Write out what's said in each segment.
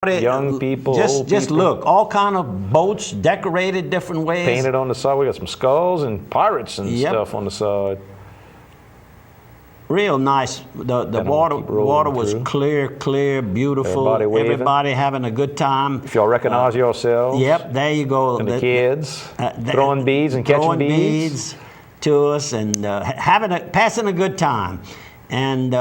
Young people, old just people. look, all kind of boats decorated different ways. Painted on the side. We got some skulls and pirates and Yep. stuff on the side. Real nice. The water was through. clear, beautiful. Everybody waving. Everybody having a good time. If y'all recognize yourselves. Yep, there you go. And the kids throwing beads and catching beads to us and passing a good time, and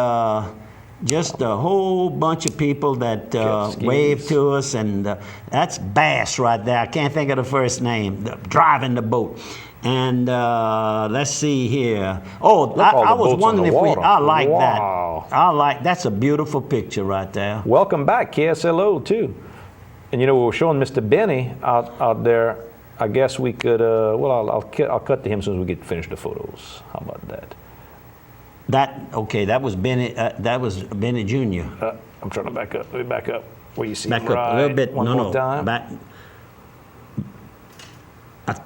just a whole bunch of people that waved to us, and that's Bass right there. I can't think of the first name. Driving the boat. And let's see here. Oh, I was wondering if I like that. That's a beautiful picture right there. Welcome back, KSLO too. And you know, we were showing Mr. Benny out there. I guess we could. Well, I'll cut to him as soon as we get finished the photos. How about that? That was Benny. That was Benny Jr. I'm trying to back up. Let me back up. Where you see back him up a little bit. One more time. Back.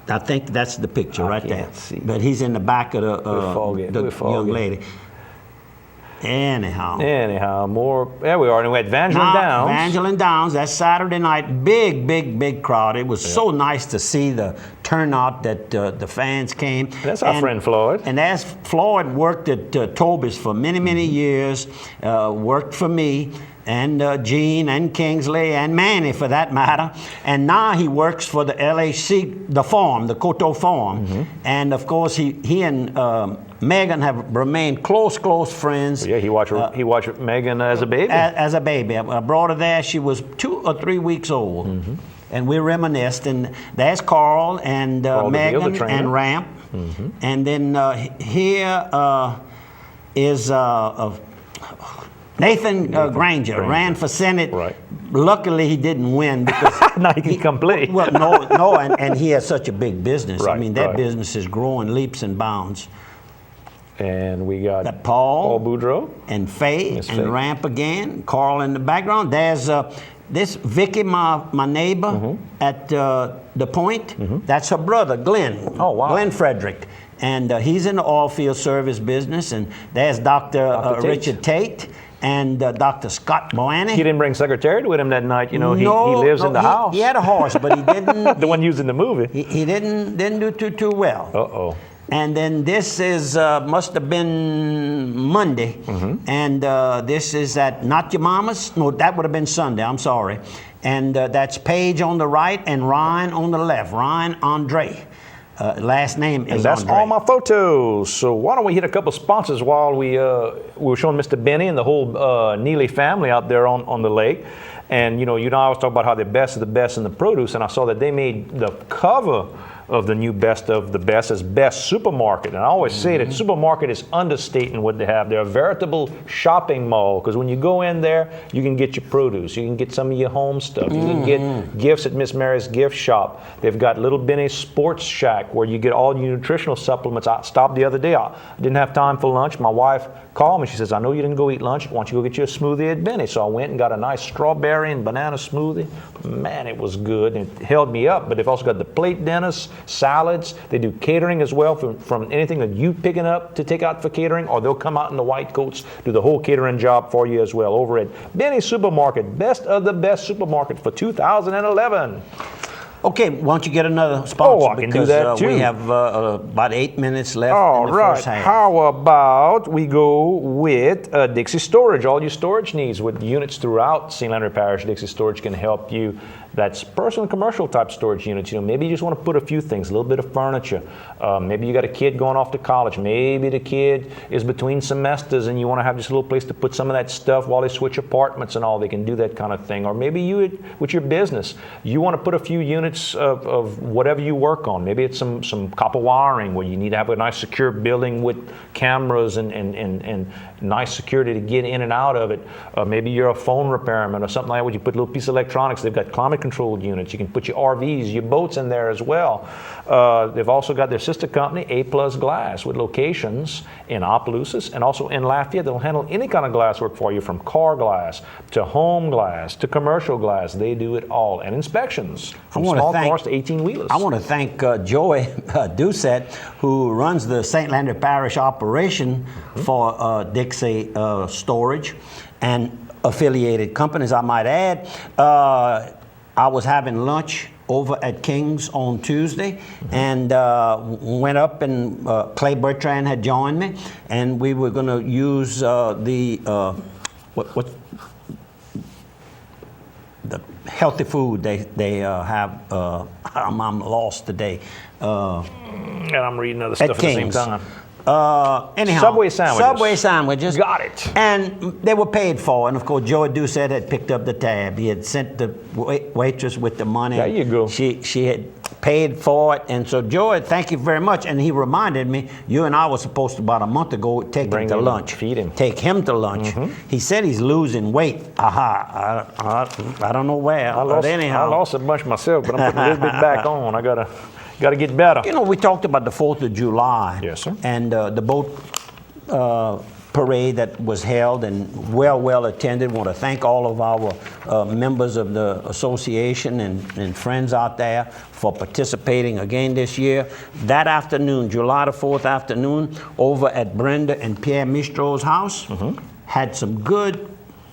I think that's the picture right there. See. But he's in the back of the young lady. Anyhow, more. There we are. And we had Evangeline Downs. Evangeline Downs. That's Saturday night. Big crowd. It was so nice to see the turnout that the fans came. That's our friend Floyd. And as Floyd worked at Toby's for many years, worked for me, and Gene and Kingsley and Manny for that matter. And now he works for the LAC, the farm, the Coteau farm. And of course he and Megan have remained close friends. Yeah, he watched Megan as a baby. As a baby. I brought her there. She was 2 or 3 weeks old. And we reminisced. And there's Carl and Megan and Ramp. And then here is Nathan Granger ran for Senate. Right. Luckily, he didn't win because now he can come play. Well, no, and he has such a big business. Right, I mean, that business is growing leaps and bounds. And we got Paul Boudreaux and Faye and Ramp again. Carl in the background. There's this Vicky, my neighbor at the Point. That's her brother, Glenn. Oh, wow. Glenn Frederick. And he's in the oil field service business. And there's Dr. Richard Tate. And Dr. Scott Boanny. He didn't bring Secretariat with him that night. You know, he lives in the house. He had a horse, but he didn't. The one used in the movie. He didn't do too well. Uh-oh. And then this is must have been Monday, and this is at Not Your Mama's. No, that would have been Sunday. I'm sorry. And that's Paige on the right and Ryan on the left. Ryan Andre. Last name is And that's Andre. all my photos. So why don't we hit a couple sponsors while we were showing Mr. Benny and the whole Neely family out there on the lake. And you know, I always talk about how they're best of the best in the produce, and I saw that they made the cover of the new Best of the Best as Best Supermarket. And I always say that supermarket is understating what they have. They're a veritable shopping mall, because when you go in there, you can get your produce, you can get some of your home stuff, you can get gifts at Miss Mary's gift shop. They've got Little Benny's Sports Shack where you get all your nutritional supplements. I stopped the other day. I didn't have time for lunch. My wife called me. She says, I know you didn't go eat lunch. Why don't you go get you a smoothie at Benny? So I went and got a nice strawberry and banana smoothie. Man, it was good. It held me up. But they've also got the plate dinners, salads. They do catering as well from anything that you picking up to take out for catering, or they'll come out in the white coats, do the whole catering job for you as well over at Benny Supermarket, Best of the Best Supermarket for 2011. Okay, why don't you get another sponsor? Oh, I can do that too. We have about 8 minutes left All in the right. first half. How about we go with Dixie Storage? All your storage needs with units throughout St. Landry Parish, Dixie Storage can help you. That's personal and commercial type storage units. You know, maybe you just want to put a few things, a little bit of furniture. Maybe you got a kid going off to college. Maybe the kid is between semesters and you want to have just a little place to put some of that stuff while they switch apartments and all. They can do that kind of thing. Or maybe you, with your business, you want to put a few units of whatever you work on. Maybe it's some copper wiring where you need to have a nice secure building with cameras and nice security to get in and out of it. Maybe you're a phone repairman or something like that where you put a little piece of electronics. They've got climate controlled units. You can put your RVs, your boats in there as well. They've also got their sister company, A Plus Glass, with locations in Opelousas and also in Lafayette. They'll handle any kind of glass work for you, from car glass to home glass to commercial glass. They do it all. And inspections, from small cars to 18-wheelers. I want to thank Joey Doucette, who runs the St. Landry Parish operation for Dixie Storage. And affiliated companies, I might add. I was having lunch over at King's on Tuesday, and went up, and Clay Bertrand had joined me, and we were going to use the healthy food they have. I'm lost today. And I'm reading other stuff at the same time. Anyhow, Subway sandwiches. Subway sandwiches. Got it. And they were paid for. And of course, Joey Doucette had picked up the tab. He had sent the waitress with the money. There you go. She had paid for it. And so, Joey, thank you very much. And he reminded me, you and I were supposed to, about a month ago, take him to lunch. Feed him. Take him to lunch. He said he's losing weight. I don't know where. But anyhow. I lost a bunch myself, but I'm putting a little bit back on. I gotta get better. You know, we talked about the 4th of July. Yes, sir. And the boat parade that was held and well attended. Want to thank all of our members of the association and friends out there for participating again this year. That afternoon, July the 4th afternoon, over at Brenda and Pierre Mistro's house, had some good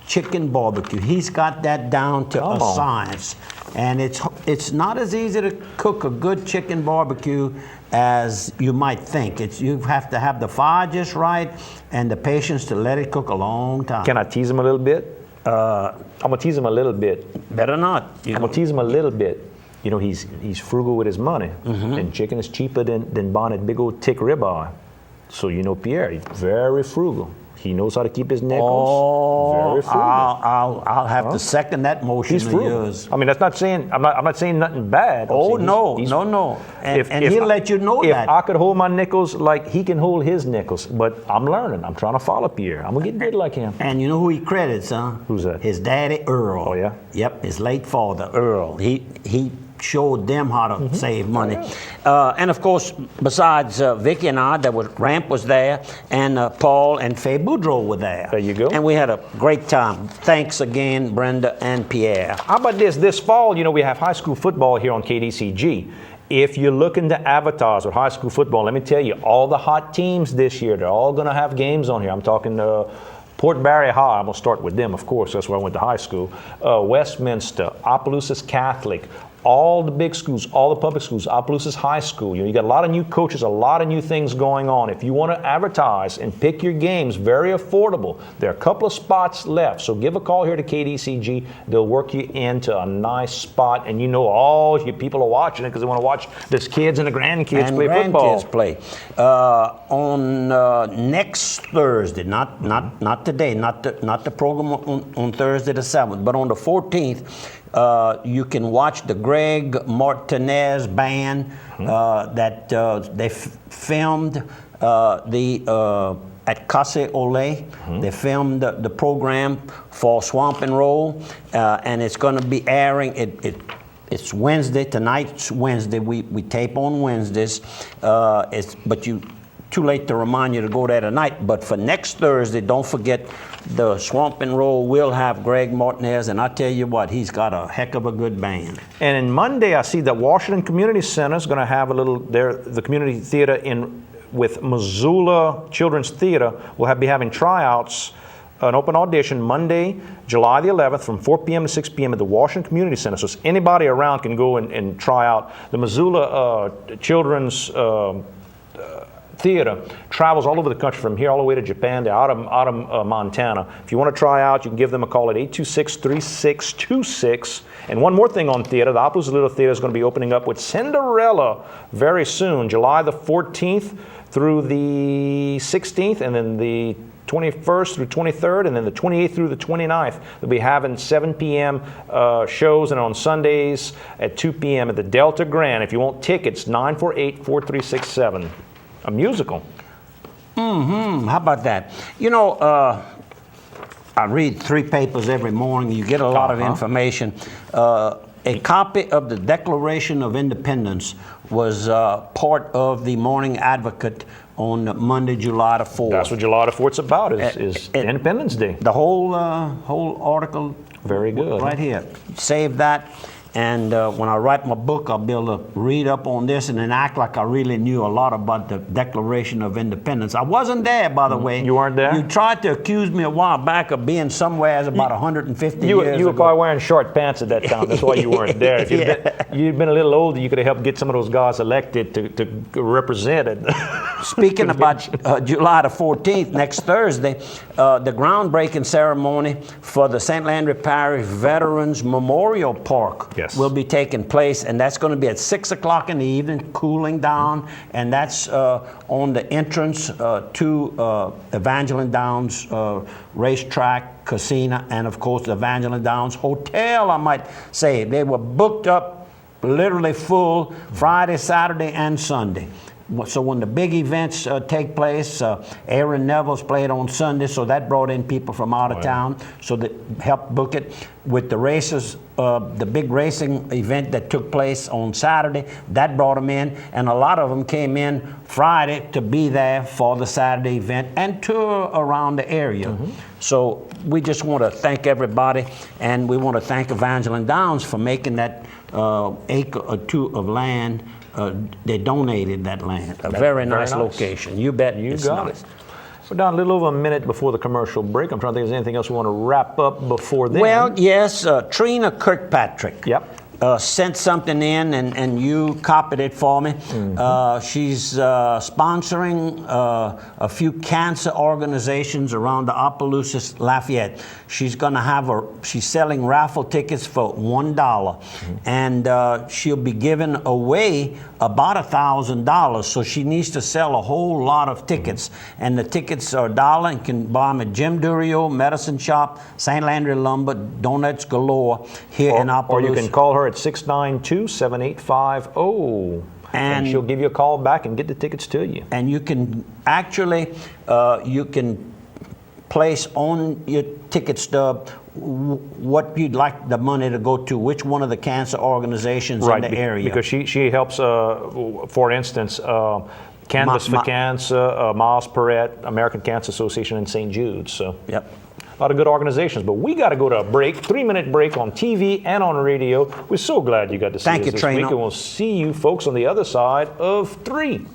chicken barbecue. He's got that down to a science. And it's not as easy to cook a good chicken barbecue as you might think. You have to have the fire just right and the patience to let it cook a long time. Can I tease him a little bit? I'm gonna tease him a little bit. Better not. I'm gonna tease him a little bit. You know, he's frugal with his money, and chicken is cheaper than buying a big old thick ribeye. So you know, Pierre, he's very frugal. He knows how to keep his nickels. Very frugal. I'll have to second that motion. He's frugal. Of yours. I mean, that's not saying I'm not saying nothing bad. Oh no. And he'll let you know that. If I could hold my nickels like he can hold his nickels, but I'm learning. I'm trying to follow Pierre. I'm gonna get good like him. And you know who he credits, huh? Who's that? His daddy, Earl. Oh yeah. Yep, his late father, Earl. He showed them how to save money. And of course, besides Vicky and I, Ramp was there, and Paul and Faye Boudreau were there. There you go. And we had a great time. Thanks again, Brenda and Pierre. How about this? This fall, you know, we have high school football here on KDCG. If you're looking to advertise with high school football, let me tell you, all the hot teams this year, they're all going to have games on here. I'm talking Port Barry High, I'm going to start with them, of course. That's where I went to high school. Westminster, Opelousas Catholic, all the big schools, all the public schools, Opelousas High School. You got a lot of new coaches, a lot of new things going on. If you want to advertise and pick your games, very affordable. There are a couple of spots left, so give a call here to KDCG. They'll work you into a nice spot, and you know all your people are watching it because they want to watch these kids and the grandkids play football. Play. On next Thursday, not today, not the program on Thursday the 7th, but on the 14th, you can watch the Greg Martinez band that they filmed at Casa Ole. They filmed the program for Swamp and Roll, and it's going to be airing. It's Wednesday. Tonight's Wednesday. We tape on Wednesdays. But too late to remind you to go there tonight. But for next Thursday, don't forget the Swamp and Roll will have Greg Martinez, and I tell you what, he's got a heck of a good band. And on Monday, I see that Washington Community Center is going to have the community theater with Missoula Children's Theater will be having tryouts, an open audition Monday, July the 11th from 4 p.m. to 6 p.m. at the Washington Community Center. So anybody around can go and try out. The Missoula Children's Theater travels all over the country, from here all the way to Japan. They're out of Montana. If you want to try out, you can give them a call at 826-3626. And one more thing on theater, the Opelousas Little Theater is going to be opening up with Cinderella very soon, July the 14th through the 16th, and then the 21st through 23rd, and then the 28th through the 29th. They'll be having 7 p.m. Shows, and on Sundays at 2 p.m. at the Delta Grand. If you want tickets, 948-4367. A musical. How about that? You know, I read 3 papers every morning. You get a lot of information. A copy of the Declaration of Independence was part of the Morning Advocate on Monday, July the 4th. That's what July the 4th's about, is Independence Day. The whole article. Very good. Right here. Save that. And when I write my book, I'll be able to read up on this and then act like I really knew a lot about the Declaration of Independence. I wasn't there, by the way. You weren't there? You tried to accuse me a while back of being somewhere as about 150 years ago. You were probably wearing short pants at that time. That's why you weren't there. If you'd been a little older, you could have helped get some of those guys elected to represent it. Speaking about July the 14th, next Thursday, the groundbreaking ceremony for the St. Landry Parish Veterans Memorial Park will be taking place, and that's going to be at 6 o'clock in the evening, cooling down, and that's on the entrance to Evangeline Downs Racetrack, Casino, and of course the Evangeline Downs Hotel, I might say. They were booked up literally full Friday, Saturday, and Sunday. So when the big events take place, Aaron Neville's played on Sunday, so that brought in people from out of town, so that helped book it. With the races, the big racing event that took place on Saturday, that brought them in, and a lot of them came in Friday to be there for the Saturday event and tour around the area. So we just want to thank everybody, and we want to thank Evangeline Downs for making that acre or two of land. They donated that land. A very nice location. You bet. You got it. We're down a little over a minute before the commercial break. I'm trying to think if there's anything else we want to wrap up before then. Well, yes, Trina Kirkpatrick. Yep. Sent something in, and you copied it for me. She's sponsoring a few cancer organizations around the Opelousas, Lafayette. She's going to have she's selling raffle tickets for $1, and she'll be giving away about $1,000. So she needs to sell a whole lot of tickets, and the tickets are $1 and can buy them at Jim Durio, Medicine Shop, St. Landry Lumber, Donuts Galore here in Opelousas. Or you can call her at 692-7850. And she'll give you a call back and get the tickets to you. And you can actually, you can place on your ticket stub what you'd like the money to go to, which one of the cancer organizations in the area. Because she helps, for instance, Canvas for Cancer, Miles Perret, American Cancer Association, and St. Jude's. So. Yep. A lot of good organizations, but we got to go to a break, 3-minute break on TV and on radio. We're so glad you got to see us this week, and we'll see you folks on the other side of 3.